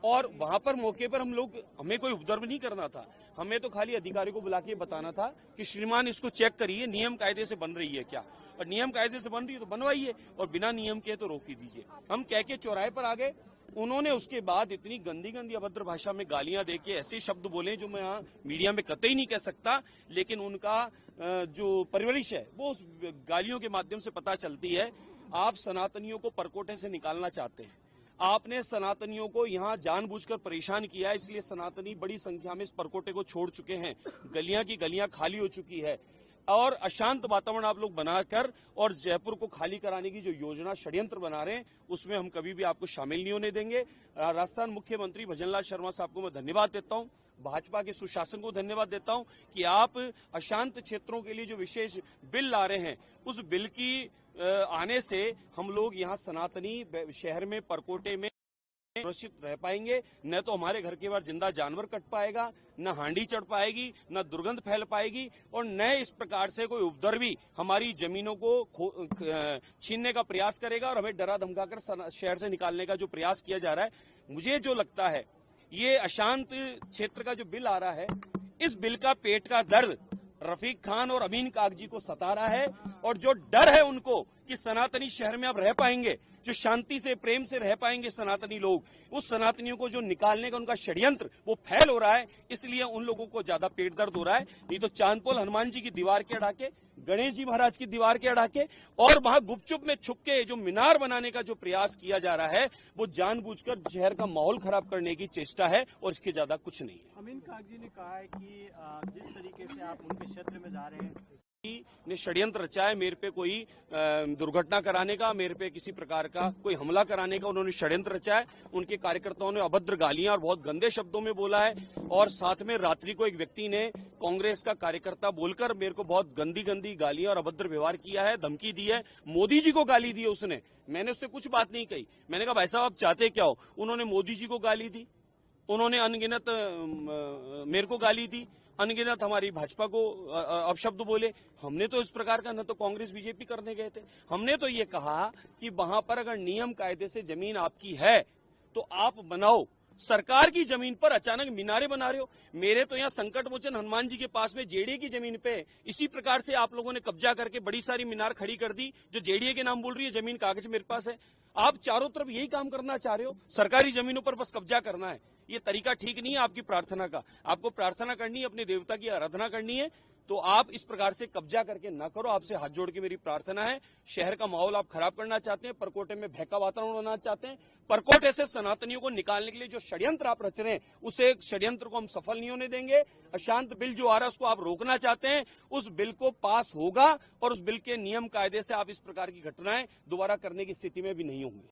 और वहां पर मौके पर हमें कोई उपद्रव नहीं करना था, हमें तो खाली अधिकारी को बुला के बताना था कि श्रीमान इसको चेक करिए नियम कायदे से बन रही है क्या, और नियम कायदे से बन रही है तो बनवाइए और बिना नियम के तो रोक ही दीजिए। हम कह के चौराहे पर आ गए, उन्होंने उसके बाद इतनी गंदी गंदी अभद्र भाषा में गालियां देके ऐसे शब्द बोले जो मैं यहाँ मीडिया में कतई नहीं कह सकता, लेकिन उनका जो परवरिश है वो उस गालियों के माध्यम से पता चलती है। आप सनातनियों को परकोटे से निकालना चाहते हैं, आपने सनातनियों को यहाँ जानबूझकर परेशान किया है, इसलिए सनातनी बड़ी संख्या में इस परकोटे को छोड़ चुके हैं, गलियां की गलियां खाली हो चुकी है और अशांत वातावरण आप लोग बनाकर और जयपुर को खाली कराने की जो योजना षड्यंत्र बना रहे हैं उसमें हम कभी भी आपको शामिल नहीं होने देंगे। राजस्थान मुख्यमंत्री भजनलाल शर्मा साहब को मैं धन्यवाद देता हूं, भाजपा के सुशासन को धन्यवाद देता हूं कि आप अशांत क्षेत्रों के लिए जो विशेष बिल ला रहे हैं उस बिल की आने से हम लोग यहाँ सनातनी शहर में परकोटे में सुरक्षित रह पाएंगे, न तो हमारे घर के बाहर जिंदा जानवर कट पाएगा, न हांडी चढ़ पाएगी, न दुर्गंध फैल पाएगी और न इस प्रकार से कोई उपद्रवी हमारी जमीनों को छीनने का प्रयास करेगा और हमें डरा धमकाकर शहर से निकालने का जो प्रयास किया जा रहा है। मुझे जो लगता है ये अशांत क्षेत्र का जो बिल आ रहा है, इस बिल का पेट का दर्द रफीक खान और अमीन कागजी को सता रहा है और जो डर है उनको कि सनातनी शहर में अब रह पाएंगे, जो शांति से प्रेम से रह पाएंगे सनातनी लोग, उस सनातनियों को जो निकालने का उनका षड्यंत्र वो फैल हो रहा है, इसलिए उन लोगों को ज्यादा पेट दर्द हो रहा है। नहीं तो चांदपोल हनुमान जी की दीवार के अड़ाके, गणेश जी महाराज की दीवार के अड़ाके और वहां गुपचुप में छुप के जो मीनार बनाने का जो प्रयास किया जा रहा है वो जानबूझकर शहर का माहौल खराब करने की चेष्टा है और इसके ज्यादा कुछ नहीं है। अमीन कागजी ने कहा है कि जिस तरीके से आप उनके क्षेत्र में जा रहे हैं ने षड्यंत्र रचा है मेरे पे कोई दुर्घटना कराने का, मेरे पे किसी प्रकार का कोई हमला कराने का उन्होंने षड्यंत्र रचा है। उनके कार्यकर्ताओं ने अभद्र गालियां और बहुत गंदे शब्दों में बोला है और साथ में रात्रि को एक व्यक्ति ने कांग्रेस का कार्यकर्ता बोलकर मेरे को बहुत गंदी गंदी गालियां और अभद्र व्यवहार किया है, धमकी दी है। मोदी जी को गाली दी उसने, मैंने उससे कुछ बात नहीं कही। मैंने कहा भाई साहब आप चाहते क्या हो? उन्होंने मोदी जी को गाली दी, उन्होंने अनगिनत मेरे को गाली दी, अनगिनत हमारी भाजपा को अपशब्द बोले। हमने तो इस प्रकार का न तो कांग्रेस बीजेपी करने गए थे, हमने तो ये कहा कि वहां पर अगर नियम कायदे से जमीन आपकी है तो आप बनाओ। सरकार की जमीन पर अचानक मीनारे बना रहे हो। मेरे तो यहाँ संकट मोचन हनुमान जी के पास में जेडीए की जमीन पे इसी प्रकार से आप लोगों ने कब्जा करके बड़ी सारी मीनार खड़ी कर दी जो जेडीए के नाम बोल रही है, जमीन कागज मेरे पास है। आप चारों तरफ यही काम करना चाह रहे हो, सरकारी जमीनों पर बस कब्जा करना है। ये तरीका ठीक नहीं है आपकी प्रार्थना का। आपको प्रार्थना करनी है, अपने देवता की आराधना करनी है, तो आप इस प्रकार से कब्जा करके ना करो। आपसे हाथ जोड़ के मेरी प्रार्थना है। शहर का माहौल आप खराब करना चाहते हैं, परकोटे में भय का वातावरण बनाना चाहते हैं, परकोटे से सनातनियों को निकालने के लिए जो षड्यंत्र आप रच रहे हैं उसे षड्यंत्र को हम सफल नहीं होने देंगे। अशांत बिल जो आ रहा है उसको आप रोकना चाहते हैं, उस बिल को पास होगा और उस बिल के नियम कायदे से आप इस प्रकार की घटनाएं दोबारा करने की स्थिति में भी नहीं होंगे।